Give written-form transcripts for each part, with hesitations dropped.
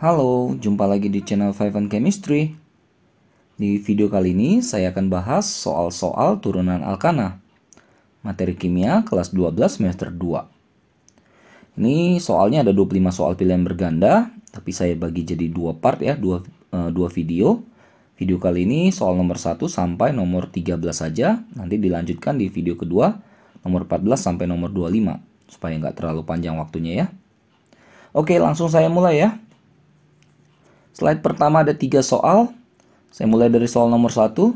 Halo, jumpa lagi di channel Five and Chemistry. Di video kali ini saya akan bahas soal-soal turunan alkana. Materi kimia kelas 12 semester 2. Ini soalnya ada 25 soal pilihan berganda, tapi saya bagi jadi dua part ya, dua video. Video kali ini soal nomor 1 sampai nomor 13 saja, nanti dilanjutkan di video kedua nomor 14 sampai nomor 25 supaya nggak terlalu panjang waktunya ya. Oke, langsung saya mulai ya. Slide pertama ada 3 soal. Saya mulai dari soal nomor 1.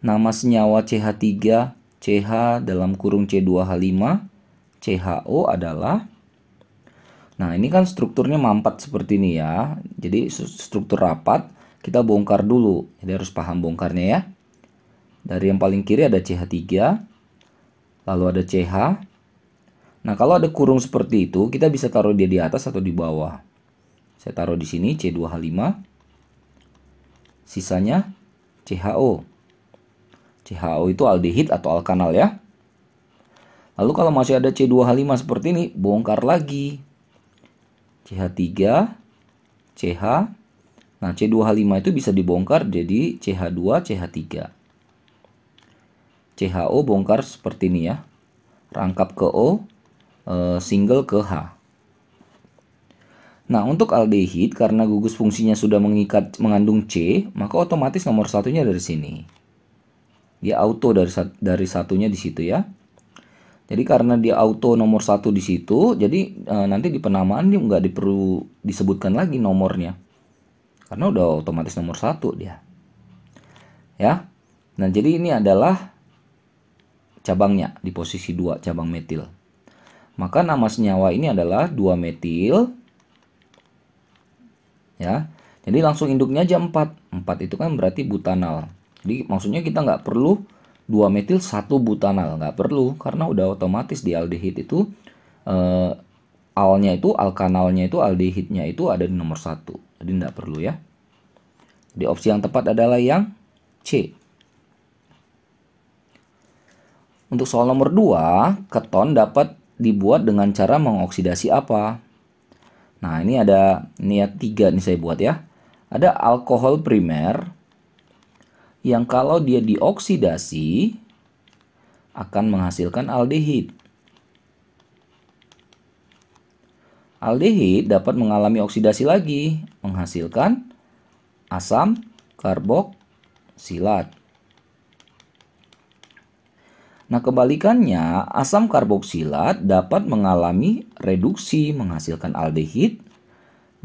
Nama senyawa CH3 CH dalam kurung C2H5 CHO adalah. Nah, ini kan strukturnya mampat seperti ini ya. Jadi struktur rapat kita bongkar dulu. Jadi harus paham bongkarnya ya. Dari yang paling kiri ada CH3, lalu ada CH. Nah, kalau ada kurung seperti itu, kita bisa taruh dia di atas atau di bawah. Saya taruh di sini C2H5. Sisanya CHO. CHO itu aldehid atau alkanal ya. Lalu kalau masih ada C2H5 seperti ini, bongkar lagi. CH3, CH. Nah, C2H5 itu bisa dibongkar jadi CH2, CH3. CHO bongkar seperti ini ya. Rangkap ke O, single ke H. Nah, untuk aldehid karena gugus fungsinya sudah mengandung C, maka otomatis nomor satunya dari sini. Dia auto dari satunya di situ ya. Jadi karena dia auto nomor 1 di situ, jadi nanti di penamaan dia nggak perlu disebutkan lagi nomornya. Karena udah otomatis nomor 1 dia. Ya. Nah, jadi ini adalah cabangnya di posisi 2, cabang metil. Maka nama senyawa ini adalah 2 metil. Ya, jadi langsung induknya aja 4. 4 itu kan berarti butanal. Jadi maksudnya kita nggak perlu 2 metil 1 butanal, nggak perlu karena udah otomatis di aldehid itu alnya itu, alkanalnya itu, aldehidnya itu ada di nomor 1. Jadi nggak perlu ya. Jadi opsi yang tepat adalah yang C. Untuk soal nomor 2, keton dapat dibuat dengan cara mengoksidasi apa? Nah, ini ada niat 3 nih saya buat ya. Ada alkohol primer yang kalau dia dioksidasi akan menghasilkan aldehid. Aldehid dapat mengalami oksidasi lagi, menghasilkan asam karboksilat. Nah, kebalikannya, asam karboksilat dapat mengalami reduksi menghasilkan aldehid,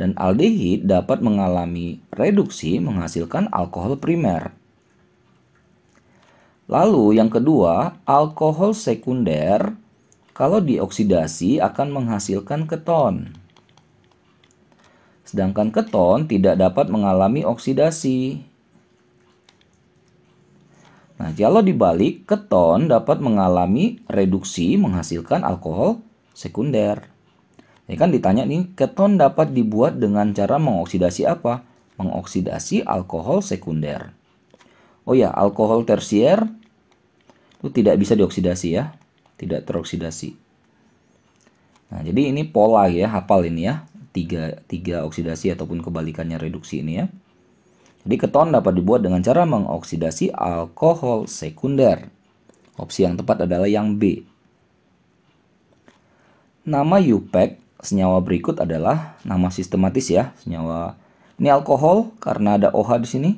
dan aldehid dapat mengalami reduksi menghasilkan alkohol primer. Lalu yang kedua, alkohol sekunder kalau dioksidasi akan menghasilkan keton. Sedangkan keton tidak dapat mengalami oksidasi. Nah, kalau dibalik, keton dapat mengalami reduksi menghasilkan alkohol sekunder. Ini kan ditanya nih, keton dapat dibuat dengan cara mengoksidasi apa? Mengoksidasi alkohol sekunder. Oh ya, alkohol tersier itu tidak bisa dioksidasi ya. Tidak teroksidasi. Nah, jadi ini pola ya, hafal ini ya. Tiga oksidasi ataupun kebalikannya reduksi ini ya. Jadi keton dapat dibuat dengan cara mengoksidasi alkohol sekunder. Opsi yang tepat adalah yang B. Nama UPEC senyawa berikut adalah nama sistematis ya, senyawa. Ini alkohol karena ada OH di sini.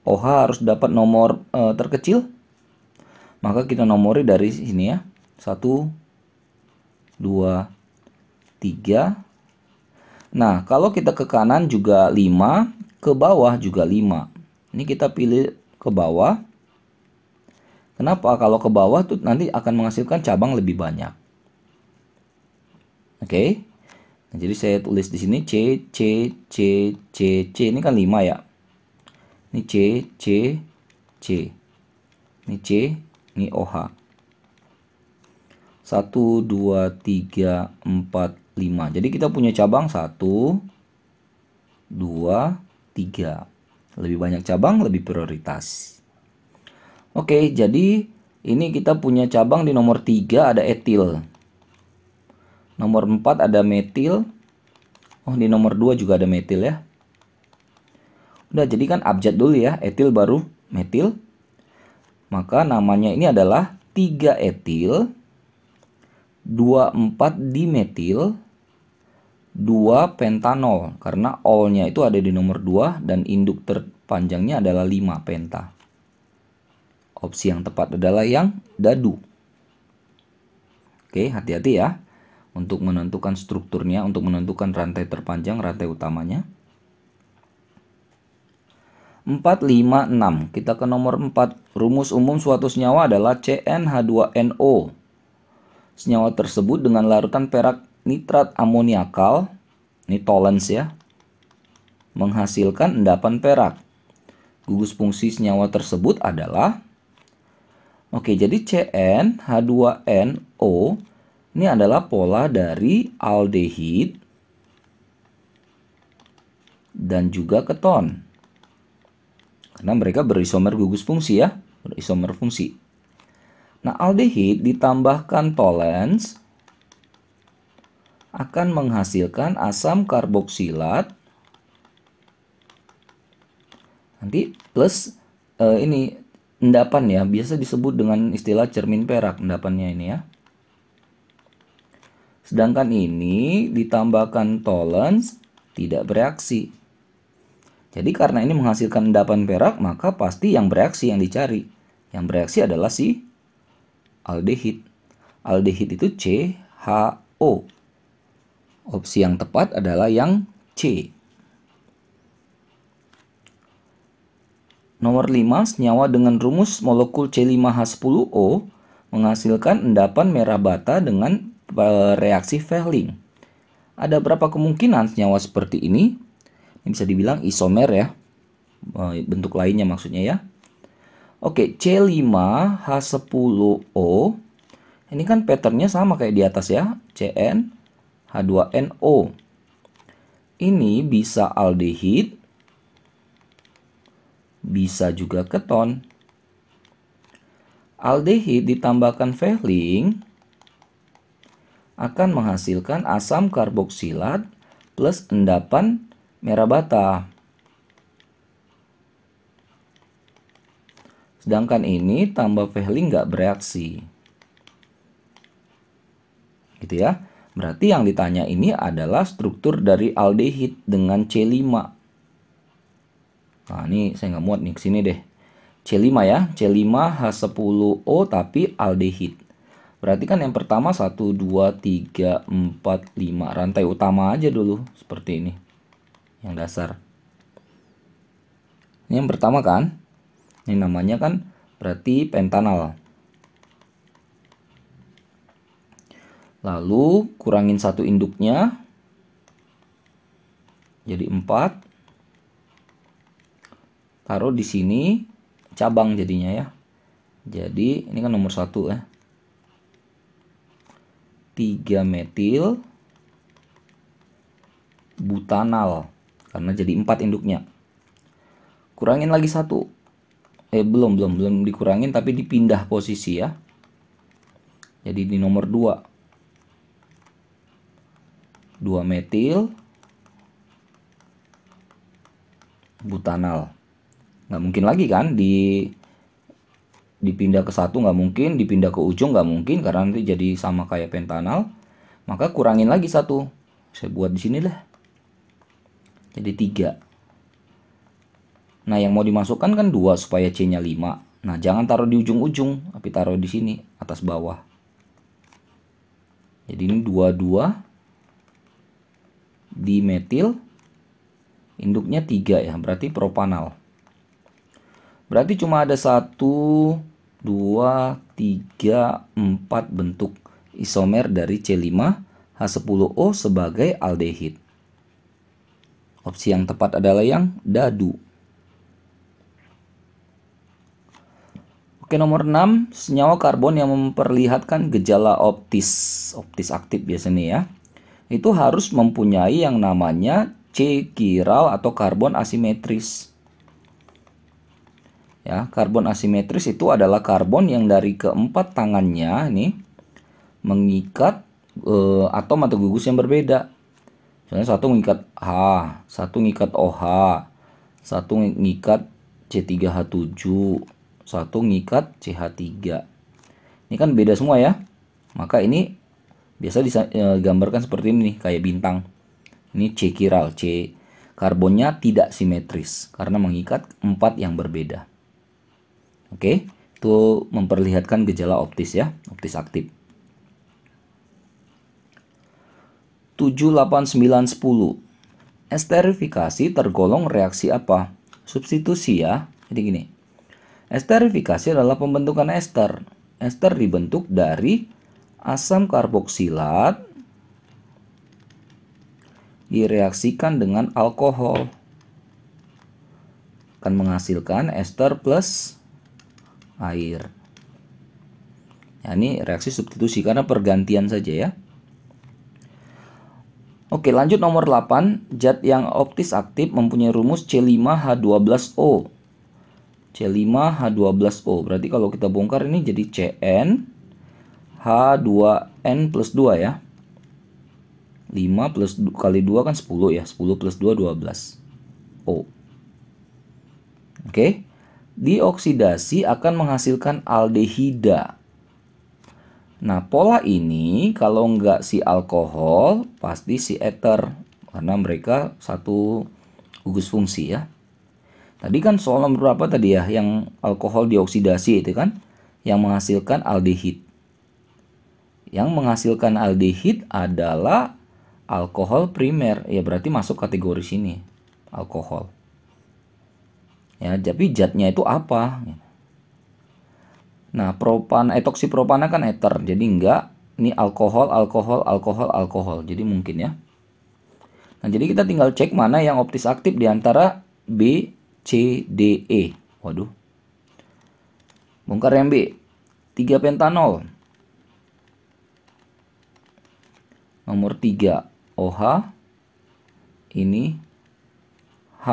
OH harus dapat nomor terkecil. Maka kita nomori dari sini ya. 1 2 3. Nah, kalau kita ke kanan juga 5. Ke bawah juga 5. Ini kita pilih ke bawah. Kenapa? Kalau ke bawah tuh nanti akan menghasilkan cabang lebih banyak. Oke. Nah, jadi saya tulis di sini C, C, C, C, C. Ini kan 5 ya. Ini C, C, C. Ini C, ini OH. 1, 2, 3, 4, 5. Jadi kita punya cabang 1, 2, 3. Lebih banyak cabang, lebih prioritas. Oke, jadi ini kita punya cabang di nomor 3 ada etil. Nomor 4 ada metil. Oh, di nomor 2 juga ada metil ya. Udah, jadi kan abjad dulu ya, etil baru metil. Maka namanya ini adalah 3 etil, 24 dimetil, 2 pentanol. Karena olnya itu ada di nomor 2 dan induk terpanjangnya adalah 5 penta. Opsi yang tepat adalah yang dadu. Oke, hati-hati ya untuk menentukan strukturnya, untuk menentukan rantai terpanjang, rantai utamanya. 4, 5, 6. Kita ke nomor 4. Rumus umum suatu senyawa adalah CnH2NO. Senyawa tersebut dengan larutan perak nitrat amoniakal, ini tolens ya, menghasilkan endapan perak. Gugus fungsi senyawa tersebut adalah, oke, jadi CnH2NO ini adalah pola dari aldehid dan juga keton. Karena mereka berisomer gugus fungsi ya, berisomer fungsi. Nah, aldehid ditambahkan tolens akan menghasilkan asam karboksilat nanti plus ini endapan ya, biasa disebut dengan istilah cermin perak endapannya ini ya. Sedangkan ini ditambahkan tolens tidak bereaksi. Jadi karena ini menghasilkan endapan perak, maka pasti yang bereaksi yang dicari. Yang bereaksi adalah si aldehid. Aldehid itu CHO. Opsi yang tepat adalah yang C. Nomor 5, senyawa dengan rumus molekul C5H10O menghasilkan endapan merah bata dengan reaksi Fehling. Ada berapa kemungkinan senyawa seperti ini? Ini bisa dibilang isomer ya, bentuk lainnya maksudnya ya. Oke, C5H10O ini kan patternnya sama kayak di atas ya, CnH2NO. Ini bisa aldehid, bisa juga keton. Aldehid ditambahkan Fehling akan menghasilkan asam karboksilat plus endapan merah bata. Sedangkan ini tambah Fehling nggak bereaksi. Gitu ya. Berarti yang ditanya ini adalah struktur dari aldehid dengan C5. Nah, ini saya nggak muat nih, kesini deh. C5 ya, C5H10O tapi aldehid. Berarti kan yang pertama 1, 2, 3, 4, 5. Rantai utama aja dulu, seperti ini. Yang dasar. Ini yang pertama kan. Ini namanya kan berarti pentanal. Lalu kurangin satu induknya. Jadi 4. Taruh di sini cabang jadinya ya. Jadi ini kan nomor 1 ya. 3 metil butanal. Karena jadi 4 induknya. Kurangin lagi 1. Belum dikurangin tapi dipindah posisi ya. Jadi di nomor 2. 2 metil butanal. Nggak mungkin lagi kan dipindah ke 1, nggak mungkin, dipindah ke ujung nggak mungkin karena nanti jadi sama kayak pentanal. Maka kurangin lagi 1. Saya buat di sini lah. Jadi 3. Nah, yang mau dimasukkan kan 2 supaya C-nya 5. Nah, jangan taruh di ujung-ujung, tapi taruh di sini, atas bawah. Jadi ini 22 dimetil, induknya 3 ya, berarti propanal. Berarti cuma ada 1, 2, 3, 4 bentuk isomer dari C5H10O sebagai aldehid. Opsi yang tepat adalah yang dadu. Oke, nomor 6, senyawa karbon yang memperlihatkan gejala optis aktif biasanya ya. Itu harus mempunyai yang namanya C-kiral atau karbon asimetris. Ya, karbon asimetris itu adalah karbon yang dari keempat tangannya ini mengikat atom atau gugus yang berbeda. Misalnya satu ngikat H, satu ngikat OH, satu ngikat C3H7, satu ngikat CH3. Ini kan beda semua ya. Maka ini biasa digambarkan seperti ini nih, kayak bintang. Ini C chiral, C karbonnya tidak simetris karena mengikat 4 yang berbeda. Oke, itu memperlihatkan gejala optis ya, optis aktif. 7, 8, 9, 10. Esterifikasi tergolong reaksi apa? Substitusi ya. Jadi gini. Esterifikasi adalah pembentukan ester. Ester dibentuk dari asam karboksilat direaksikan dengan alkohol. Akan menghasilkan ester plus air. Ya, ini reaksi substitusi karena pergantian saja ya. Oke, lanjut nomor 8. Zat yang optis aktif mempunyai rumus C5H12O. C5H12O. Berarti kalau kita bongkar ini jadi Cn H2N plus 2 ya. 5 plus kali 2 kan 10 ya. 10 plus 2 12. O. Oke. Dioksidasi akan menghasilkan aldehida. Nah, pola ini kalau nggak si alkohol, pasti si eter. Karena mereka satu gugus fungsi ya. Tadi kan soal nomor berapa tadi ya? Yang alkohol dioksidasi itu kan? Yang menghasilkan aldehid. Yang menghasilkan aldehid adalah alkohol primer. Ya berarti masuk kategori sini. Alkohol. Ya, tapi zatnya itu apa? Nah, etoksipropana kan eter. Jadi enggak. Ini alkohol, alkohol, alkohol, alkohol. Jadi mungkin ya. Nah, jadi kita tinggal cek mana yang optis aktif di antara B, C, D, E. Waduh. Bongkar yang B. 3 pentanol. Nomor 3 OH. Ini H.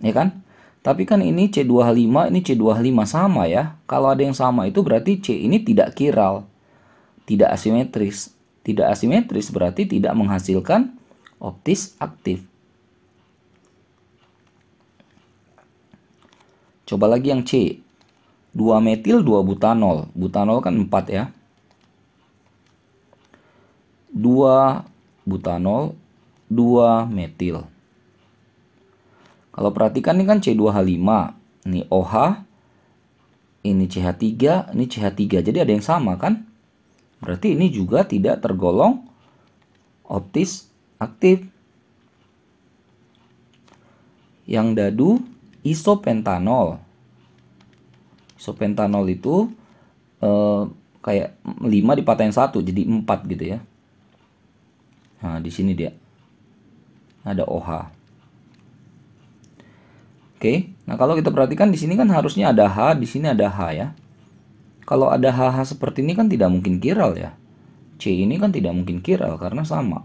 Ya kan? Tapi kan ini C2H5, ini C2H5 sama ya. Kalau ada yang sama itu berarti C ini tidak kiral. Tidak asimetris. Tidak asimetris berarti tidak menghasilkan optis aktif. Coba lagi yang C. 2 metil 2 butanol. Butanol kan 4 ya. 2 butanol 2 metil. Kalau perhatikan ini kan C2H5. Ini OH. Ini CH3. Ini CH3. Jadi ada yang sama kan? Berarti ini juga tidak tergolong optis aktif. Yang dadu isopentanol. Isopentanol itu kayak 5 dipatahin 1 jadi 4 gitu ya. Nah, di sini dia. Ada OH. Oke. Nah, kalau kita perhatikan di sini kan harusnya ada H, di sini ada H ya. Kalau ada HH seperti ini kan tidak mungkin kiral ya. C ini kan tidak mungkin kiral karena sama.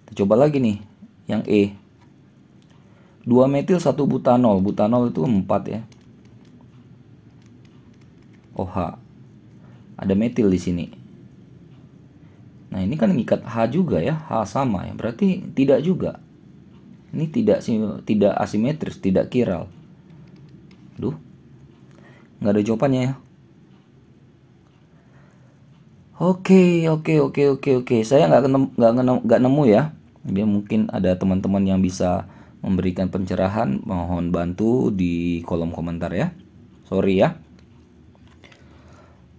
Kita coba lagi nih yang E. 2 metil 1 butanol. Butanol itu 4 ya. OH. Ada metil di sini. Nah, ini kan ngikat H juga ya. H sama ya. Berarti tidak juga. Ini tidak asimetris, tidak kiral. Duh. Nggak ada jawabannya ya. Oke. Saya nggak nemu ya. Dia mungkin ada teman-teman yang bisa memberikan pencerahan. Mohon bantu di kolom komentar ya. Sorry ya.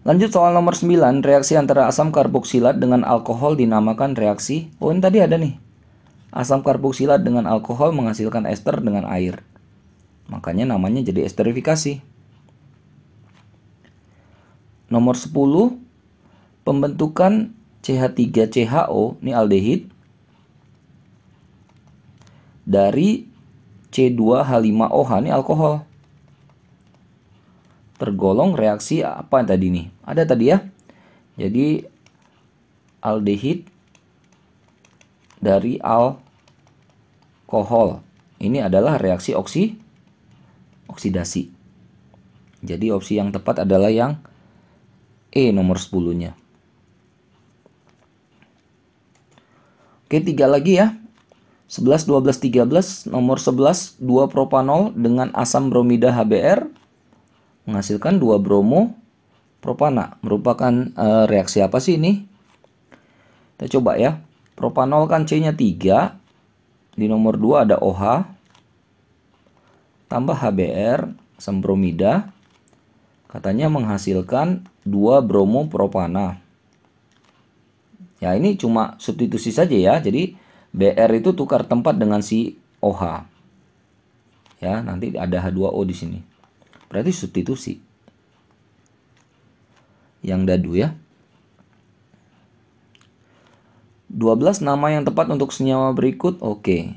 Lanjut soal nomor 9. Reaksi antara asam karboksilat dengan alkohol dinamakan reaksi. Oh, ini tadi ada nih. Asam karboksilat dengan alkohol menghasilkan ester dengan air. Makanya namanya jadi esterifikasi. Nomor 10. Pembentukan CH3CHO, ini aldehid, dari C2H5OH, ini alkohol. Tergolong reaksi apa tadi nih? Ada tadi ya. Jadi aldehid dari alkohol. Ini adalah reaksi oksidasi. Jadi opsi yang tepat adalah yang E nomor 10-nya. Oke, 3 lagi ya. 11, 12, 13, nomor 11, 2 propanol dengan asam bromida HBr menghasilkan 2 bromo propana. Merupakan reaksi apa sih ini? Kita coba ya. Propanol kan C-nya 3. Di nomor 2 ada OH. Tambah HBr, asam bromida. Katanya menghasilkan 2 bromo propana. Ya, ini cuma substitusi saja ya. Jadi Br itu tukar tempat dengan si OH. Ya, nanti ada H2O di sini. Berarti substitusi. Yang dadu ya. 12 nama yang tepat untuk senyawa berikut. Oke.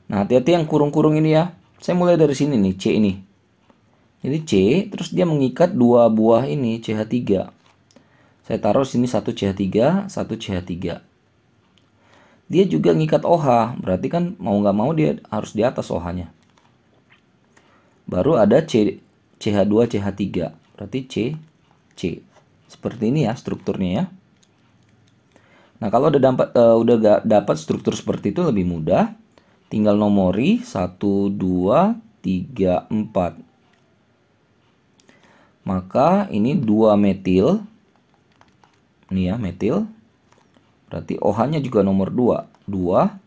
Nah, hati-hati yang kurung-kurung ini ya. Saya mulai dari sini nih, C ini. Jadi C, terus dia mengikat 2 buah ini, CH3. Saya taruh sini 1 CH3, 1 CH3. Dia juga ngikat OH, berarti kan mau nggak mau dia harus di atas OH-nya. Baru ada CH2, CH3, berarti C. Seperti ini ya strukturnya ya. Nah, kalau udah dapat struktur seperti itu lebih mudah. Tinggal nomori 1, 2, 3, 4. Maka ini 2 metil. Ini ya, metil. Berarti OH-nya juga nomor 2. 2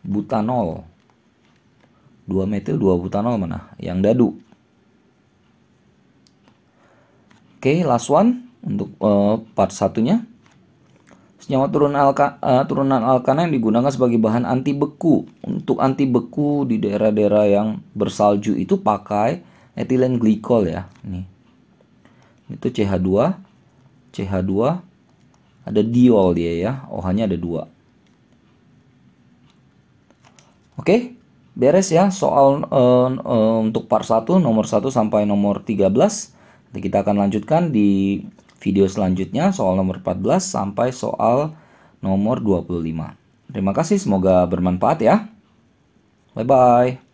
butanol. 2 metil, 2 butanol mana? Yang dadu. Oke, last one untuk part satunya. Senyawa turunan alkana yang digunakan sebagai bahan anti beku. Untuk anti beku di daerah-daerah yang bersalju itu pakai etilen glikol ya. Nih. Itu CH2, ada diol dia ya, OH-nya ada 2. Oke, beres ya soal untuk part 1 nomor 1 sampai nomor 13. Nanti kita akan lanjutkan di video selanjutnya soal nomor 14 sampai soal nomor 25. Terima kasih, semoga bermanfaat ya. Bye bye.